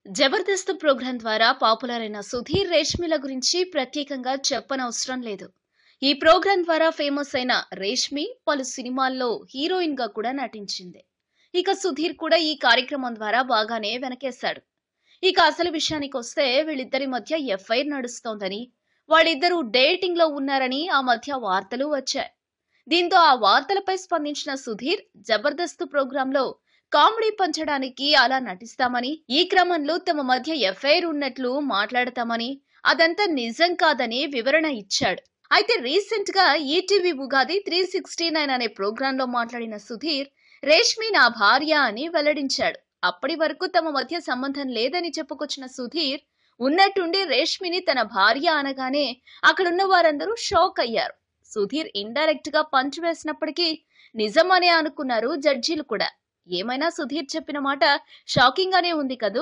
Jabardasth programme ద్వారా popular అయిన సుధీర్ రేష్మిల గురించి ప్రత్యేకంగా చెప్పనవసరం లేదు. ఈ ప్రోగ్రాం ద్వారా ఫేమస్ అయిన రేష్మి పలు సినిమాల్లో హీరోయిన్ గా కూడా నటించింది. ఇక సుధీర్ కూడా ఈ కార్యక్రమం ద్వారా బాగానే వెనకేశాడు. ఇక అసలు విషయానికి వస్తే వీళ్ళిద్దరి మధ్య ఎఫ్ఐఆర్ నడుస్తోందని, వాళ్ళిద్దరూ డేటింగ్ లో ఉన్నారని ఆ మధ్య వార్తలు వచ్చాయి. దీంతో ఆ వార్తలపై స్పందించిన సుధీర్ జబర్దస్త్ ప్రోగ్రాంలో కామెడీ పంచడానికి అలా నటిస్తామని, ఈ క్రమంలో తమ మధ్య ఎఫ్ఐఆర్ ఉన్నట్లు మాట్లాడతామని, అదంతా నిజం కాదని వివరణ ఇచ్చాడు. అయితే రీసెంట్ గా ఈటీవీ ఉగాది 369 అనే ప్రోగ్రామ్ లో మాట్లాడిన సుధీర్ రేష్మి నా భార్య అని వెల్లడించాడు. అప్పటి వరకు తమ మధ్య సంబంధం లేదని చెప్పుకొచ్చిన సుధీర్ ఉన్నట్టుండి రేష్మిని తన భార్య అనగానే అక్కడున్న వారందరూ షాక్ అయ్యారు. సుధీర్ ఇండైరెక్ట్ గా పంచ్ వేసినప్పటికీ నిజమనే అనుకున్నారు జడ్జీలు కూడా. ఏమైనా సుధీర్ చెప్పిన మాట షాకింగ్ గానే ఉంది కదూ.